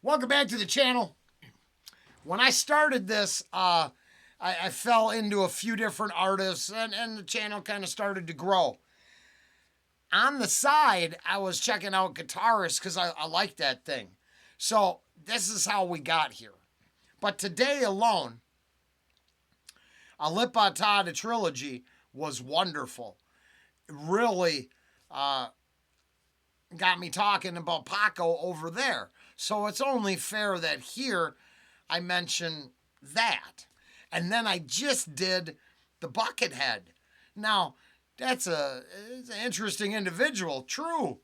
Welcome back to the channel. When I started this, I fell into a few different artists and the channel kind of started to grow. On the side, I was checking out guitarists because I like that thing. So this is how we got here. But today alone, a Lipatata trilogy was wonderful. It really got me talking about Paco over there. So it's only fair that here I mention that. And then I just did the Buckethead. Now, it's an interesting individual, true.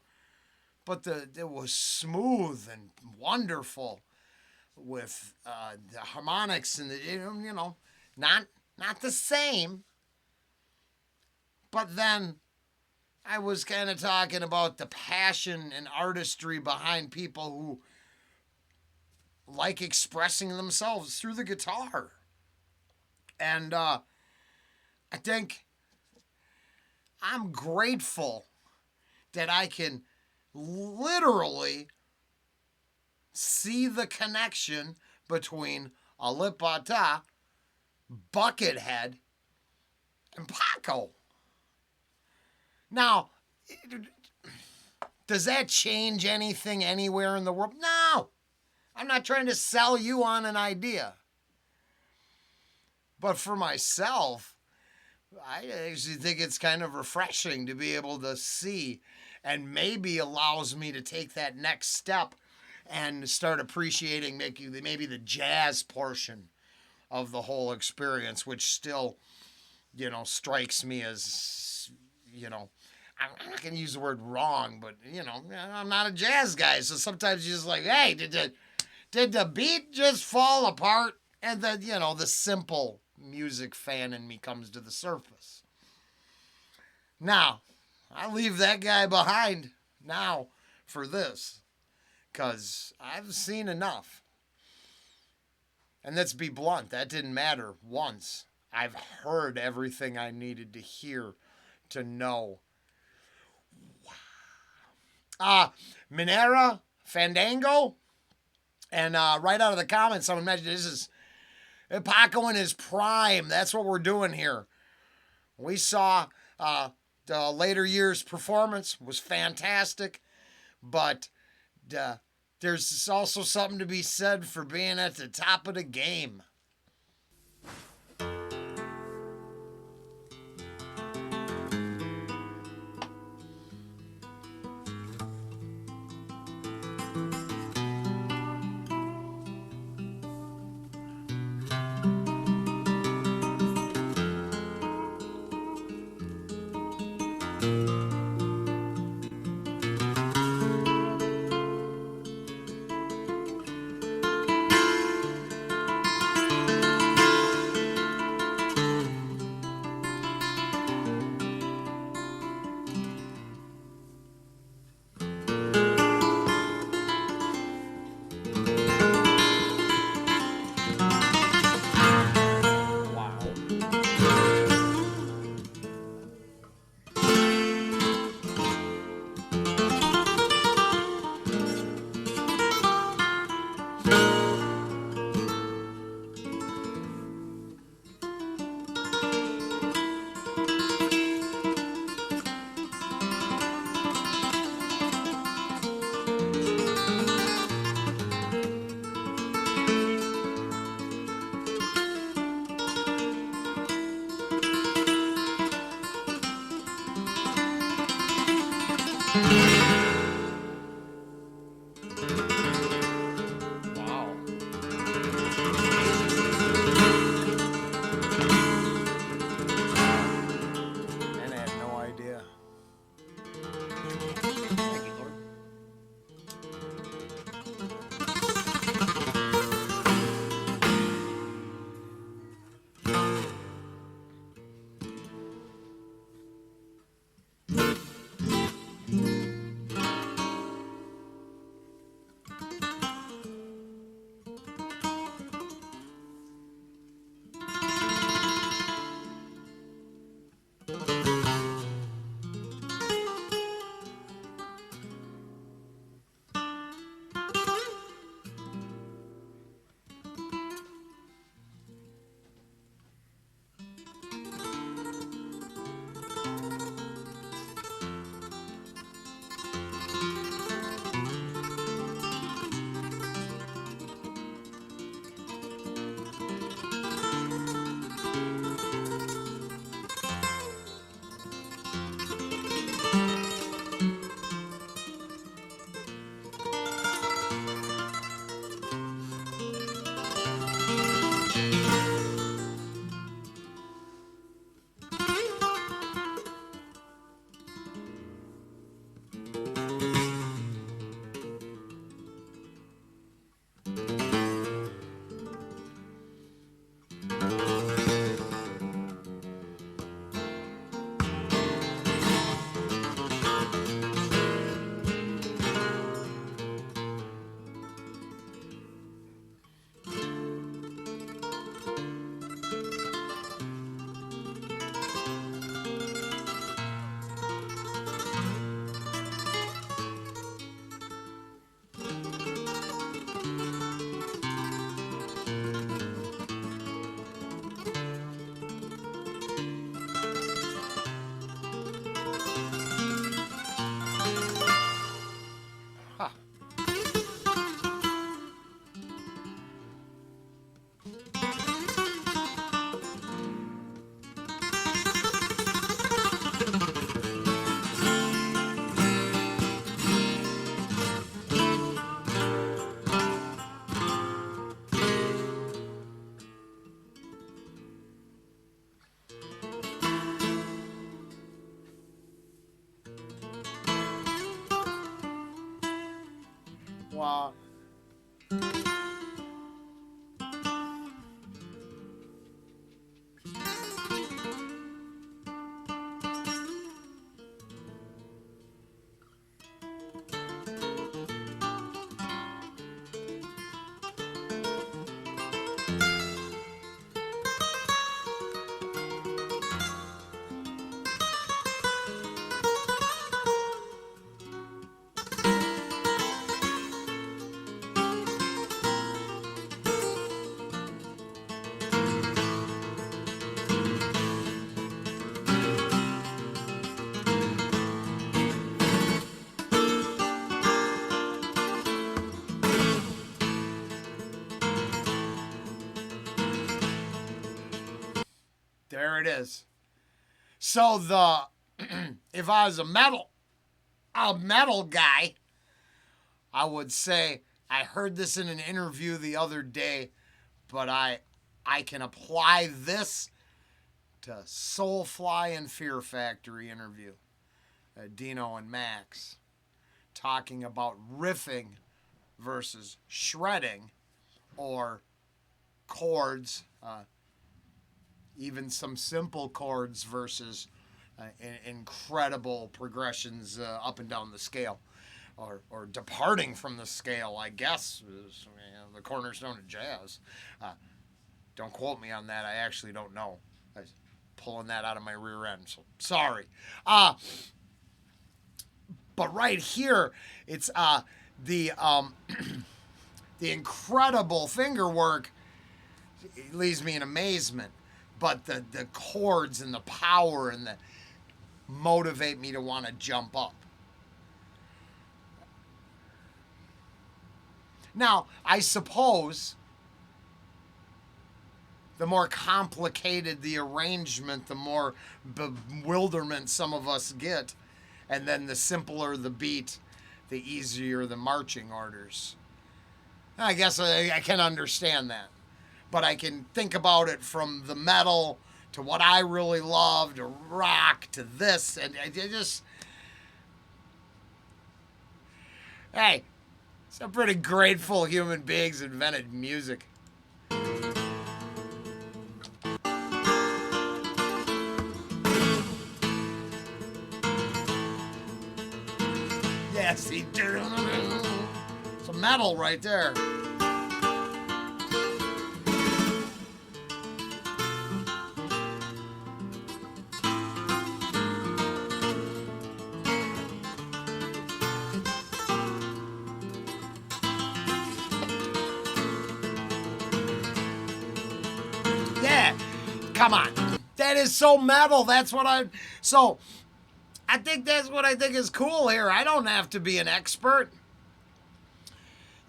But it was smooth and wonderful with the harmonics and not the same. But then I was kind of talking about the passion and artistry behind people who like expressing themselves through the guitar. And I think I'm grateful that I can literally see the connection between a Lipata, Buckethead, and Paco. Now, does that change anything anywhere in the world? No. I'm not trying to sell you on an idea. But for myself, I actually think it's kind of refreshing to be able to see, and maybe allows me to take that next step and start appreciating maybe the jazz portion of the whole experience, which still, strikes me as, I'm not going to use the word wrong, but, I'm not a jazz guy. So sometimes you're just like, hey, did the beat just fall apart? And then, the simple music fan in me comes to the surface. Now, I leave that guy behind now for this, because I've seen enough. And let's be blunt, that didn't matter once. I've heard everything I needed to hear to know. Minera, Fandango, and right out of the comments, someone mentioned this is Paco in his prime. That's what we're doing here. We saw the later years' performance was fantastic, but there's also something to be said for being at the top of the game. Well, there it is. So the if I was a metal guy, I would say I heard this in an interview the other day, but I can apply this to Soulfly and Fear Factory interview. Dino and Max talking about riffing versus shredding or chords, even some simple chords versus incredible progressions up and down the scale, or departing from the scale, I guess, is the cornerstone of jazz. Don't quote me on that. I actually don't know. I was pulling that out of my rear end, so sorry. But right here, it's the the incredible finger work leaves me in amazement. But the chords and the power and the motivate me to want to jump up. Now, I suppose the more complicated the arrangement, the more bewilderment some of us get. And then the simpler the beat, the easier the marching orders. I guess I can understand that. But I can think about it from the metal to what I really love, to rock, to this. And I just... Hey, some pretty grateful human beings invented music. Yes, he did. Some metal right there. Yeah, come on. That is so metal. So I think that's what I think is cool here. I don't have to be an expert.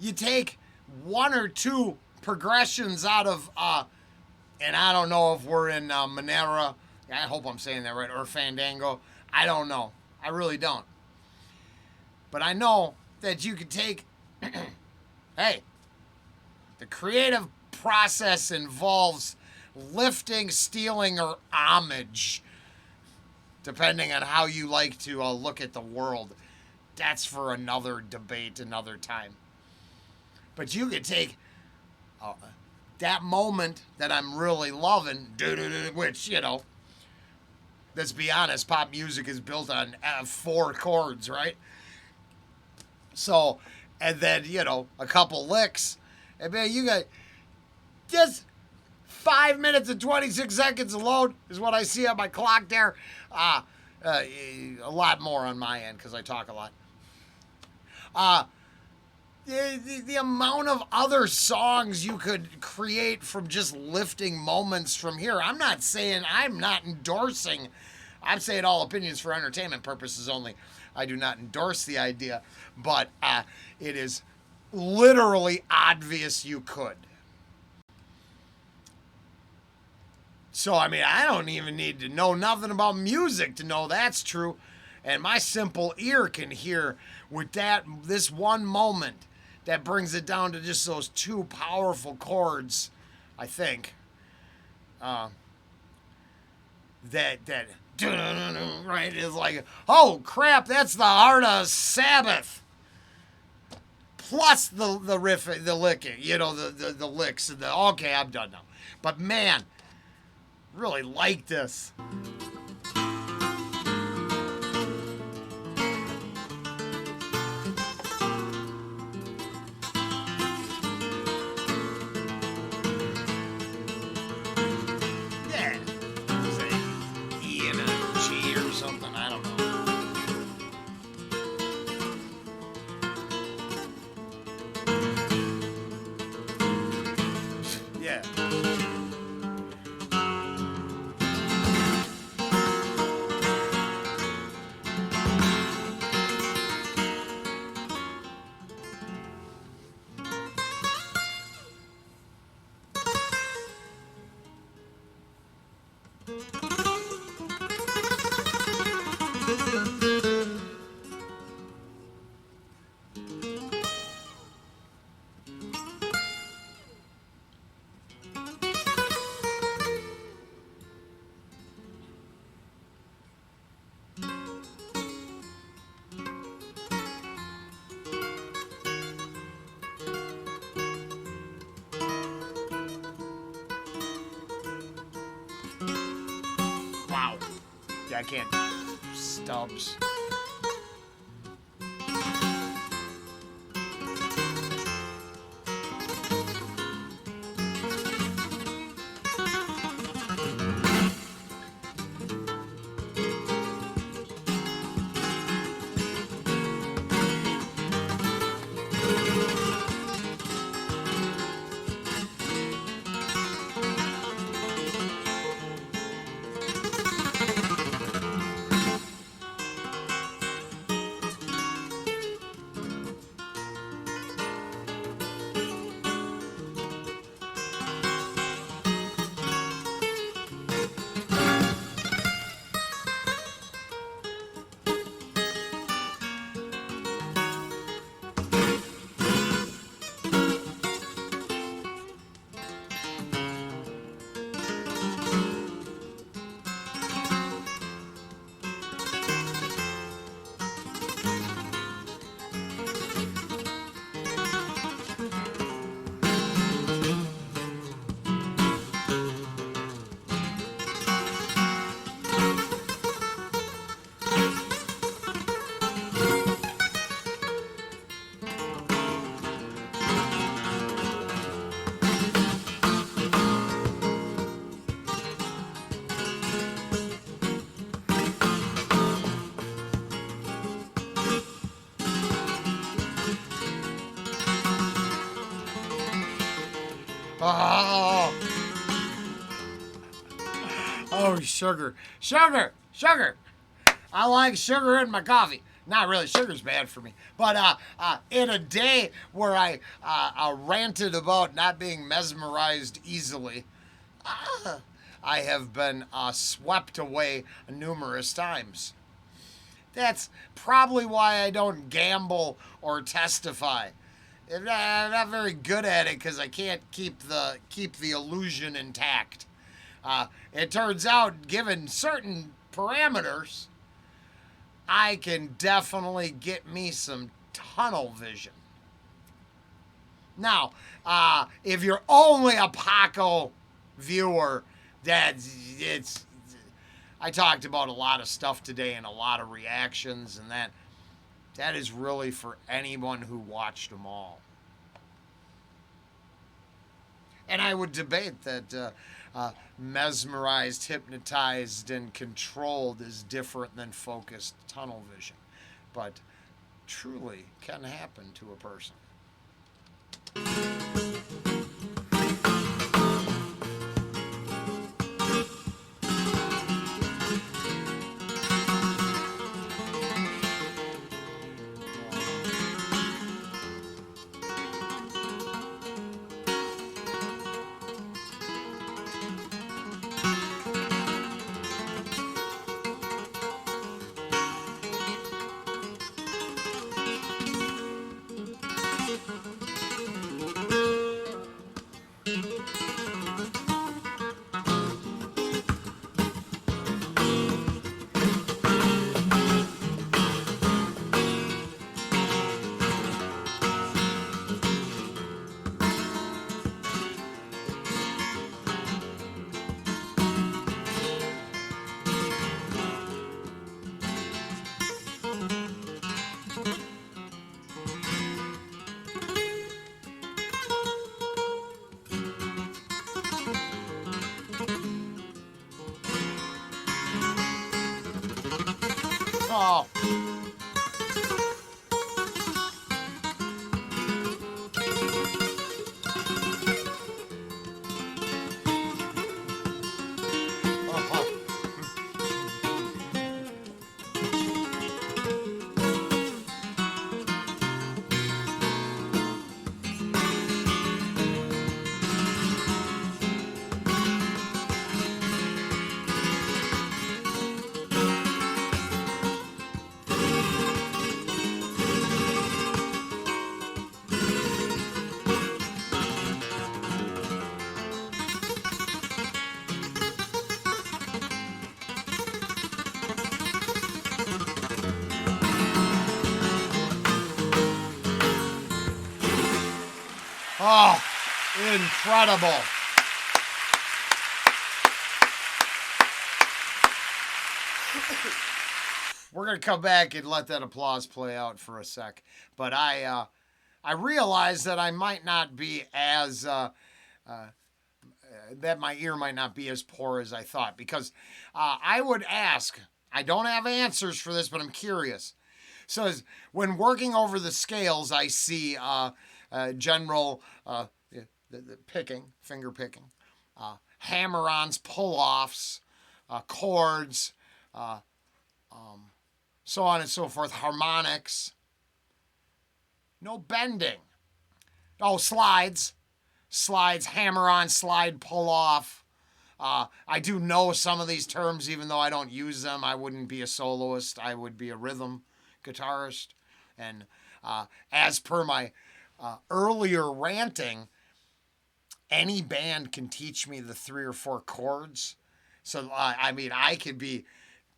You take one or two progressions out of, and I don't know if we're in Minera. I hope I'm saying that right, or Fandango. I don't know. I really don't. But I know that you could take, hey, the creative process involves lifting, stealing, or homage, depending on how you like to look at the world. That's for another debate, another time. But you could take that moment that I'm really loving, which, let's be honest, pop music is built on 4 chords, right? So, and then, a couple licks. And man, you got just 5 minutes and 26 seconds alone is what I see on my clock there. A lot more on my end because I talk a lot. The amount of other songs you could create from just lifting moments from here. I'm not endorsing. I'm saying all opinions for entertainment purposes only. I do not endorse the idea, but it is literally obvious you could. So, I don't even need to know nothing about music to know that's true. And my simple ear can hear with this one moment that brings it down to just those 2 powerful chords, I think. That right, is like, oh crap, that's the heart of Sabbath plus the riff, the licking, the licks and the. Okay, I'm done now. But man, really like this. Yeah, say E and a G or something. I don't know. Yeah. Wow. Yeah, I can't. Stubs. Oh, oh, sugar, sugar, sugar. I like sugar in my coffee. Not really, sugar's bad for me. But in a day where I ranted about not being mesmerized easily, I have been swept away numerous times. That's probably why I don't gamble or testify. I'm not very good at it because I can't keep the illusion intact. It turns out, given certain parameters, I can definitely get me some tunnel vision. Now, if you're only a Paco viewer, it's. I talked about a lot of stuff today and a lot of reactions, and that is really for anyone who watched them all. And I would debate that mesmerized, hypnotized, and controlled is different than focused tunnel vision. But truly can happen to a person. Oh. Oh, incredible. We're going to come back and let that applause play out for a sec. But I realized that I might not be as, that my ear might not be as poor as I thought. Because I would ask, I don't have answers for this, but I'm curious. So when working over the scales, I see general the picking, finger picking, hammer-ons, pull-offs, chords, so on and so forth, harmonics. No bending. Oh, slides, hammer-on, slide, pull-off. I do know some of these terms, even though I don't use them. I wouldn't be a soloist. I would be a rhythm guitarist. And as per my earlier ranting, any band can teach me the 3 or 4 chords. So, I mean, I could be,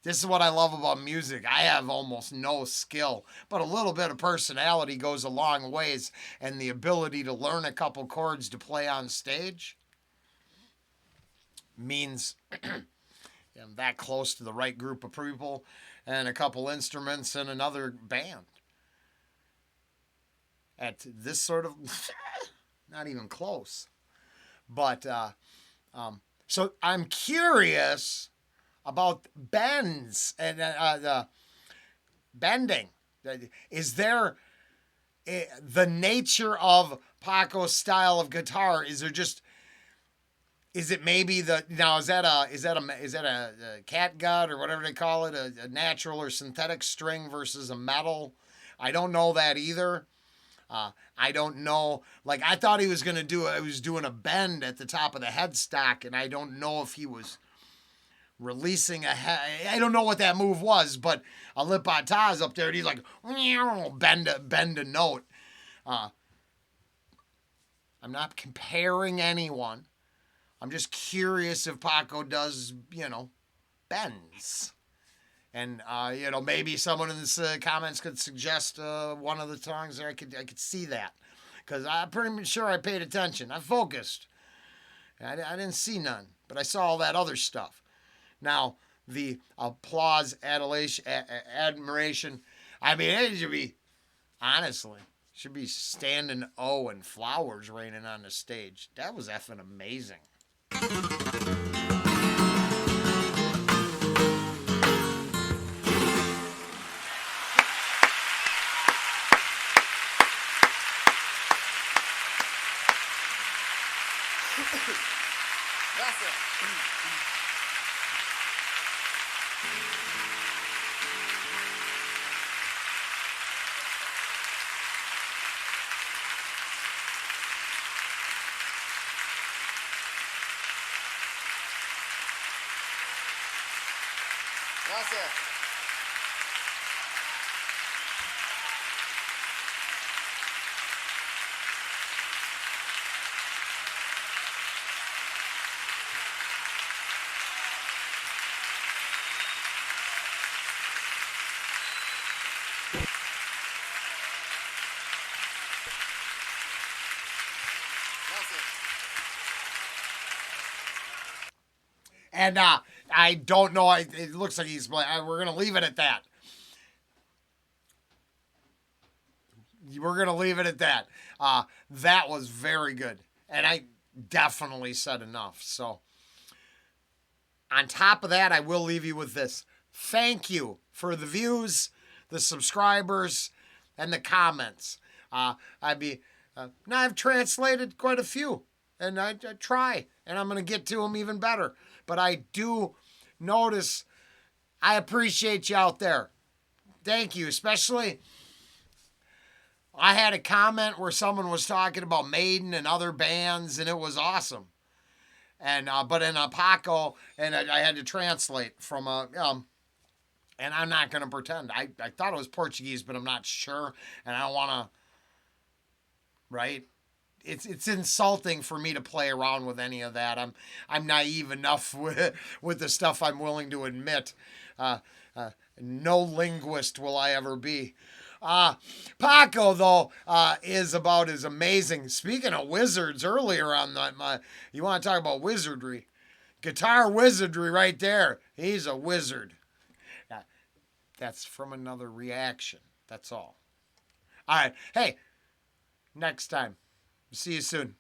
this is what I love about music. I have almost no skill, but a little bit of personality goes a long ways, and the ability to learn a couple chords to play on stage means I'm that close to the right group of people and a couple instruments and another band. At this sort of, not even close. But, so I'm curious about bends and bending. Is there the nature of Paco's style of guitar? Is there just, is it maybe the, now is that a catgut or whatever they call it, a natural or synthetic string versus a metal? I don't know that either. I don't know. Like, I thought he was going to doing a bend at the top of the headstock, and I don't know if he was releasing I don't know what that move was, but a lip Taz up there, and he's like, bend a note. I'm not comparing anyone. I'm just curious if Paco does, bends. And maybe someone in the comments could suggest one of the songs there. I could see that, because I'm pretty sure I paid attention. I focused. I didn't see none, but I saw all that other stuff. Now the applause, admiration. I mean, it should be, honestly, should be standing O and flowers raining on the stage. That was effing amazing. Gracias. Gracias. And I don't know. It looks like he's playing. We're going to leave it at that. We're going to leave it at that. That was very good. And I definitely said enough. So, on top of that, I will leave you with this. thank you for the views, the subscribers, and the comments. Now I've translated quite a few, and I try, and I'm going to get to them even better. But I do notice, I appreciate you out there. Thank you, especially. I had a comment where someone was talking about Maiden and other bands, and it was awesome. And but in a Paco, and I had to translate from a and I'm not gonna pretend. I thought it was Portuguese, but I'm not sure, and I don't wanna. Right? It's insulting for me to play around with any of that. I'm naive enough with the stuff I'm willing to admit. Uh, no linguist will I ever be. Paco, though, is about as amazing. Speaking of wizards, earlier on you want to talk about wizardry? Guitar wizardry right there. He's a wizard. That's from another reaction. That's all. All right. Hey, next time. See you soon.